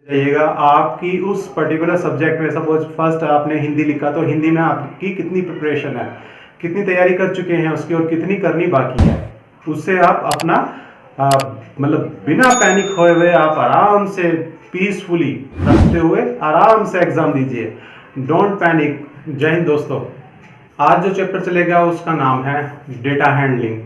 जाइएगा आपकी उस पर्टिकुलर सब्जेक्ट में। सपोज फर्स्ट आपने हिंदी लिखा तो हिंदी में आपकी कितनी प्रिपरेशन है, कितनी तैयारी कर चुके हैं उसकी और कितनी करनी बाकी है। उससे आप अपना मतलब बिना पैनिक होए हुए आप आराम से पीसफुली रखते हुए आराम से एग्जाम दीजिए। Don't panic. जय हिंद दोस्तों। आज जो चैप्टर चलेगा उसका नाम है डेटा हैंडलिंग।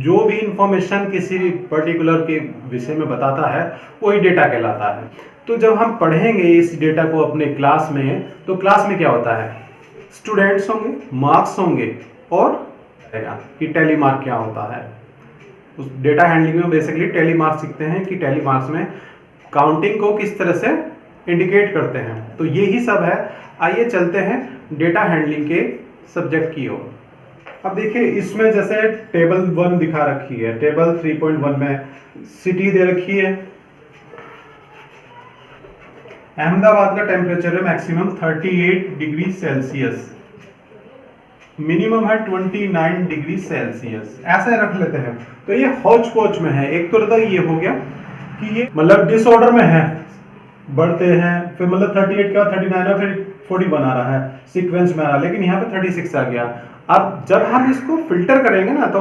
जो भी इंफॉर्मेशन किसी पर्टिकुलर के विषय में बताता है वही डेटा कहलाता है। तो जब हम पढ़ेंगे इस डेटा को अपने क्लास में, तो क्लास में क्या होता है, स्टूडेंट्स होंगे, मार्क्स होंगे और कि टेली मार्क क्या होता है। उस डेटा हैंडलिंग में बेसिकली टेली मार्क्स सीखते हैं कि टेली मार्क्स में काउंटिंग को किस तरह से इंडिकेट करते हैं। तो यही सब है। आइए चलते हैं डेटा हैंडलिंग के सब्जेक्ट की ओर। अब देखिए इसमें जैसे टेबल 1 दिखा रखी है, टेबल 3.1 में सिटी दे रखी है। अहमदाबाद का टेम्परेचर है मैक्सिमम 38 डिग्री सेल्सियस, मिनिमम है 29 डिग्री सेल्सियस। ऐसे रख लेते हैं। तो ये हौच पौच में है। एक तो ये हो गया कि ये मतलब डिसऑर्डर में है, बढ़ते हैं, फिर मतलब 38 का 39 है, फिर 41 आ रहा है, सीक्वेंस में आ रहा है, लेकिन यहाँ पे 36 आ गया। अब जब हम इसको फिल्टर करेंगे ना तो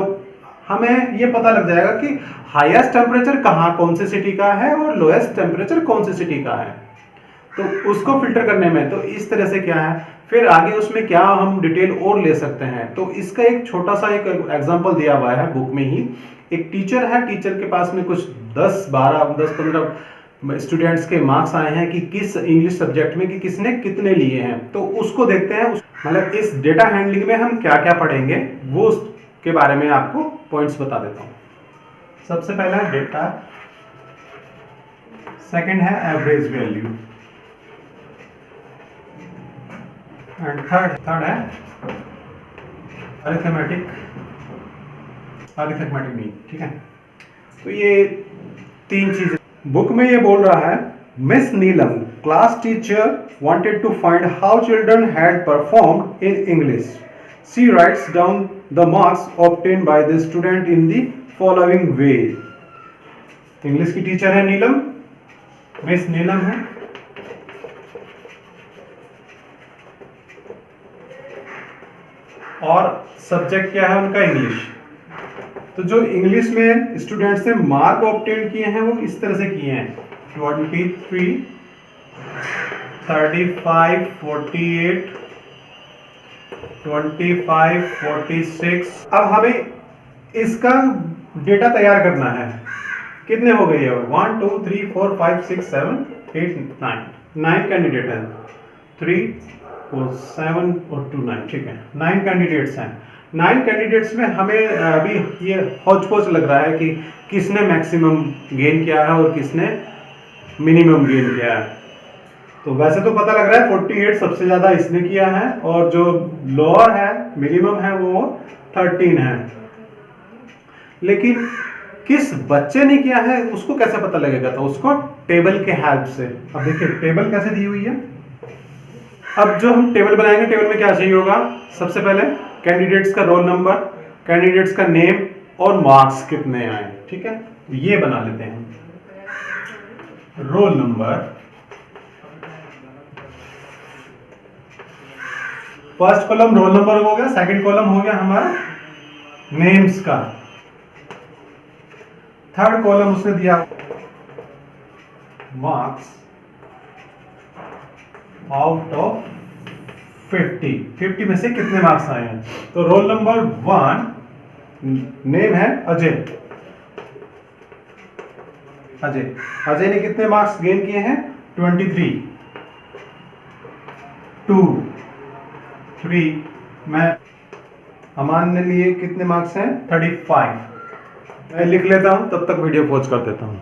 हमें ये पता लग जाएगा कि हाईएस्ट टेम्परेचर कहाँ कौन सी सिटी का है और लोएस्ट टेम्परेचर कौन सी सिटी का है। तो उसको फिल्टर करने में तो इस तरह से क्या है, फिर आगे उसमें क्या हम डिटेल और ले सकते हैं। तो इसका एक छोटा सा एक एग्जांपल दिया हुआ है बुक में ही। एक टीचर है, टीचर के पास में कुछ 10-15 स्टूडेंट्स के मार्क्स आए हैं कि किस इंग्लिश सब्जेक्ट में कि किसने कितने लिए हैं। तो उसको देखते हैं। मतलब इस डेटा हैंडलिंग में हम क्या क्या पढ़ेंगे वो उसके बारे में आपको पॉइंट्स बता देता हूँ। सबसे पहला है डेटा, सेकंड है एवरेज वैल्यू, एंड थर्ड है अरिथमेटिक मीन। ठीक है। तो ये 3 चीजें बुक में ये बोल रहा है। Miss Neelam class teacher wanted to find how children had performed in English. She writes down the marks obtained by the student in the following way. English की टीचर है नीलम, मिस नीलम है। और सब्जेक्ट क्या है उनका, इंग्लिश। तो जो English में स्टूडेंट्स ने मार्क ऑब्टेन किए हैं वो इस तरह से किए हैं 23, 35, 48, 25, 46। अब हमें इसका डेटा तैयार करना है। कितने हो गए हैं, 1 2 3 4 5 6 7 8 9 कैंडिडेट हैं, 3 4 7 और 2 9। ठीक है, 9 कैंडिडेट्स हैं। 9 कैंडिडेट्स में हमें अभी ये हौच पौच लग रहा है कि किसने मैक्सिमम गेन किया है और किसने मिनिमम गेन किया है। तो वैसे तो पता लग रहा है 48 सबसे ज्यादा इसने किया है और जो लोअर है मिनिमम है वो 13 है। लेकिन किस बच्चे ने किया है उसको कैसे पता लगेगा, तो उसको टेबल के हेल्प से। अब देखिए टेबल कैसे दी हुई है। अब जो हम टेबल बनाएंगे, टेबल में क्या चाहिए होगा, सबसे पहले कैंडिडेट्स का रोल नंबर, कैंडिडेट्स का नेम और मार्क्स कितने आए। ठीक है, ये बना लेते हैं। Roll number, first column roll number हो गया, सेकंड कॉलम हो गया हमारा नेम्स का, थर्ड कॉलम उसने दिया मार्क्स आउट ऑफ 50 में से कितने मार्क्स आए हैं। तो रोल नंबर 1, नेम है अजय। अजय ने कितने मार्क्स गेन किए हैं, 23। 2 3 मैं अमान ने लिए कितने मार्क्स हैं, 35। मैं लिख लेता हूं, तब तक वीडियो पॉज कर देता हूं।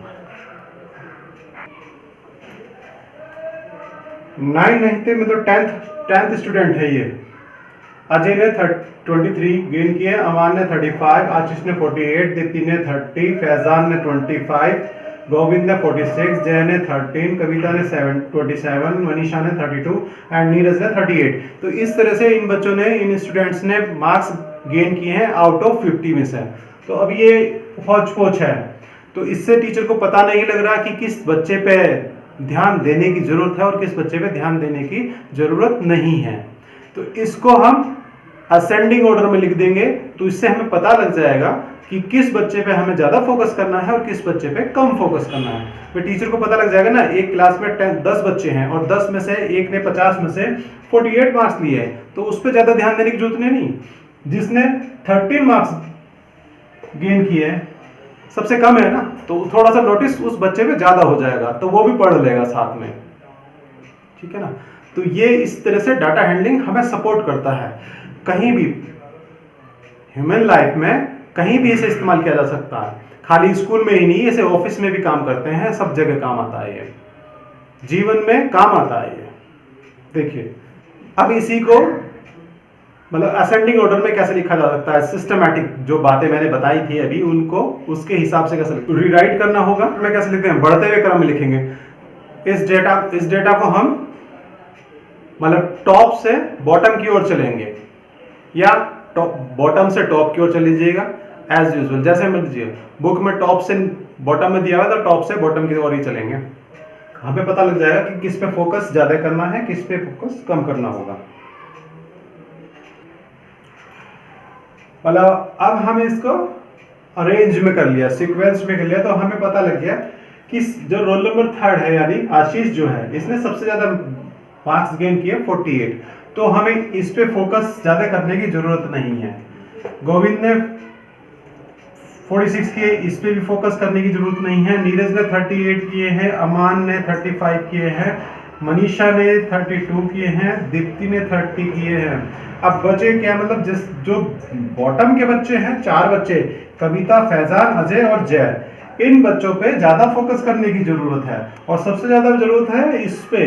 9 नहीं थे, मतलब 10th स्टूडेंट है ये। अजय ने 23 गेन किए, अमान ने 35, आशीष ने 48, दीप्ति ने 30, फैजान ने 25, गोविंद ने 46, जय ने 13, कविता ने 27, मनीषा ने 32 एंड नीरज ने 38। तो इस तरह से इन बच्चों ने, इन स्टूडेंट्स ने मार्क्स गेन किए हैं आउट ऑफ 50 में से। तो अब ये हौच पौच है, तो इससे टीचर को पता नहीं लग रहा कि किस बच्चे पे ध्यान देने की जरूरत है और किस बच्चे पे ध्यान देने की जरूरत नहीं है। तो इसको हम असेंडिंग ऑर्डर में लिख देंगे, तो इससे हमें पता लग जाएगा कि किस बच्चे पे हमें ज्यादा फोकस करना है और किस बच्चे पे कम फोकस करना है। तो टीचर को पता लग जाएगा ना, एक क्लास में 10 बच्चे हैं और 10 में से एक ने 50 में से 48 मार्क्स लिए हैं, तो उस पर ज्यादा ध्यान देने की जरूरत नहीं। जिसने 13 मार्क्स गेन किए हैं, सबसे कम है ना, तो थोड़ा सा नोटिस उस बच्चे पे ज्यादा हो जाएगा, तो वो भी पढ़ लेगा साथ में, ठीक है ना। तो ये इस तरह से डाटा हैंडलिंग हमें सपोर्ट करता है। कहीं भी ह्यूमन लाइफ में कहीं भी इसे इस्तेमाल किया जा सकता है, खाली स्कूल में ही नहीं, इसे ऑफिस में भी काम करते हैं, सब जगह काम आता है, ये जीवन में काम आता है ये। देखिए अब इसी को मतलब असेंडिंग ऑर्डर में कैसे लिखा जा सकता है, सिस्टमैटिक जो बातें मैंने बताई थी अभी, उनको उसके हिसाब से कैसे रीराइट करना होगा। मैं कैसे लिखते हैं, बढ़ते हुए क्रम में लिखेंगे। इस डेटा को हम मतलब टॉप से बॉटम की ओर चलेंगे या बॉटम से टॉप की ओर चल लीजिएगा एज यूजुअल। जैसे मान लीजिए बुक में टॉप से बॉटम में दिया हुआ है, तो टॉप से बॉटम की ओर ही चलेंगे। हमें पता लग जाएगा कि किस पे फोकस ज्यादा करना है, किस पे फोकस कम करना होगा। मतलब अब हमें इसको अरेंज में कर लिया, सीक्वेंस में कर लिया, तो हमें पता लग गया कि जो रोल नंबर 3 है यानी आशीष जो है, इसने सबसे ज्यादा मार्क्स गेन किए 48, तो हमें इस पे फोकस ज्यादा करने की जरूरत नहीं है। गोविंद ने 46 किए, इस पे भी फोकस करने की जरूरत नहीं है। नीरज ने 38 किए हैं, अमान ने 35 किए हैं, मनीषा ने 32 किए हैं, दीप्ति ने 30 किए हैं। अब बचे क्या, मतलब जो बॉटम के बच्चे हैं, 4 बच्चे, कविता, फैजान, अजय और जय, इन बच्चों पे ज्यादा फोकस करने की जरूरत है। और सबसे ज्यादा जरूरत है इस पे,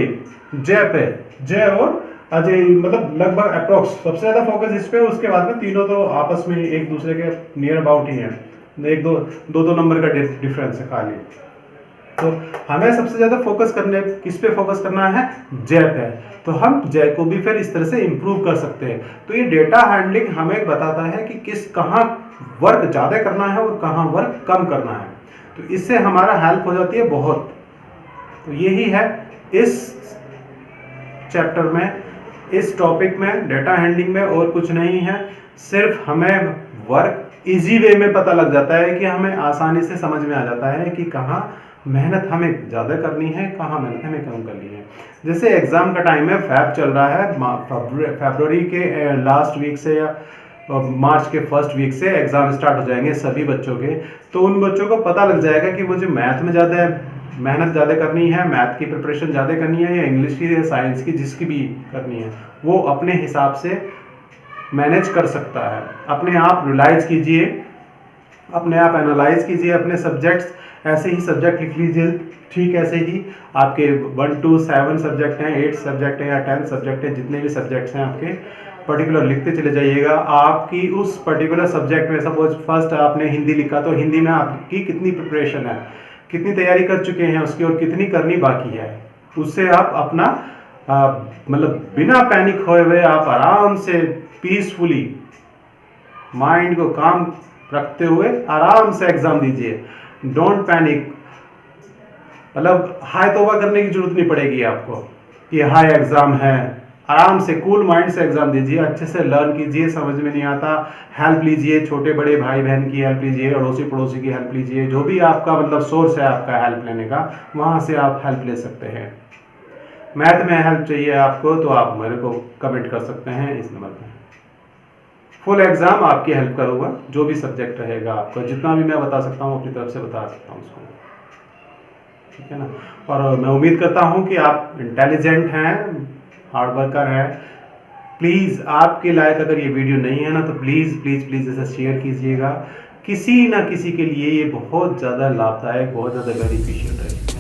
जय पे, जय और अजय, मतलब लगभग अप्रोक्स सबसे ज्यादा फोकस इस पे। उसके बाद में तीनों तो आपस में एक दूसरे के नियर अबाउट ही हैं, एक दो नंबर का डिफरेंस है खाली। तो हमें सबसे ज्यादा फोकस करने किस पे फोकस करना है, जय पे, तो हम जय को भी फिर इस तरह से इंप्रूव कर सकते हैं। तो ये डेटा हैंडलिंग हमें बताता है कि कहाँ वर्क ज्यादा करना है और कहाँ वर्क कम करना है। तो इससे हमारा हेल्प हो जाती है बहुत। तो यही है इस चैप्टर में, इस टॉपिक में, डेटा हैंडलिंग में, और कुछ नहीं है। सिर्फ हमें वर्क इजी वे में पता लग जाता है कि हमें आसानी से समझ में आ जाता है कि कहाँ मेहनत हमें ज़्यादा करनी है, कहाँ मेहनत हमें कम करनी है। जैसे एग्ज़ाम का टाइम है, फैब चल रहा है, फरवरी के लास्ट वीक से या मार्च के फर्स्ट वीक से एग्ज़ाम स्टार्ट हो जाएंगे सभी बच्चों के। तो उन बच्चों को पता लग जाएगा कि मुझे मैथ में ज़्यादा मेहनत ज़्यादा करनी है, मैथ की प्रिपरेशन ज़्यादा करनी है, या इंग्लिश की या साइंस की, जिसकी भी करनी है, वो अपने हिसाब से मैनेज कर सकता है। अपने आप रियलाइज कीजिए, अपने आप एनालाइज कीजिए अपने सब्जेक्ट्स, ऐसे ही सब्जेक्ट लिख लीजिए। ठीक ऐसे ही आपके 1 to 7 सब्जेक्ट हैं, 8 सब्जेक्ट हैं या 10 सब्जेक्ट हैं, जितने भी सब्जेक्ट्स हैं आपके पर्टिकुलर लिखते चले जाइएगा। आपकी उस पर्टिकुलर सब्जेक्ट में सपोज फर्स्ट आपने हिंदी लिखा, तो हिंदी में आपकी कितनी प्रिपरेशन है, कितनी तैयारी कर चुके हैं उसकी, और कितनी करनी बाकी है, उससे आप अपना मतलब बिना पैनिक होए हुए आप आराम से पीसफुली माइंड को काम रखते हुए आराम से एग्जाम दीजिए। डोंट पैनिक, मतलब हाय तौबा करने की जरूरत नहीं पड़ेगी आपको कि हाय एग्जाम है। आराम से कूल माइंड से एग्जाम दीजिए, अच्छे से लर्न कीजिए। समझ में नहीं आता हेल्प लीजिए, छोटे बड़े भाई बहन की हेल्प लीजिए, अड़ोसी पड़ोसी की हेल्प लीजिए, जो भी आपका मतलब सोर्स है आपका हेल्प लेने का, वहां से आप हेल्प ले सकते हैं। मैथ में हेल्प चाहिए आपको तो आप मेरे को कमेंट कर सकते हैं इस नंबर पर। फुल एग्जाम आपकी हेल्प करूंगा, जो भी सब्जेक्ट रहेगा आपका, जितना भी मैं बता सकता हूँ अपनी तरफ से बता सकता हूँ उसको, ठीक है ना। और मैं उम्मीद करता हूँ कि आप इंटेलिजेंट हैं, हार्ड वर्कर है। प्लीज़ आपके लायक अगर ये वीडियो नहीं है ना, तो प्लीज़ प्लीज़ प्लीज़ इसे शेयर कीजिएगा। किसी ना किसी के लिए ये बहुत ज़्यादा लाभदायक, बहुत ज़्यादा बेनिफिशियल रहेगी।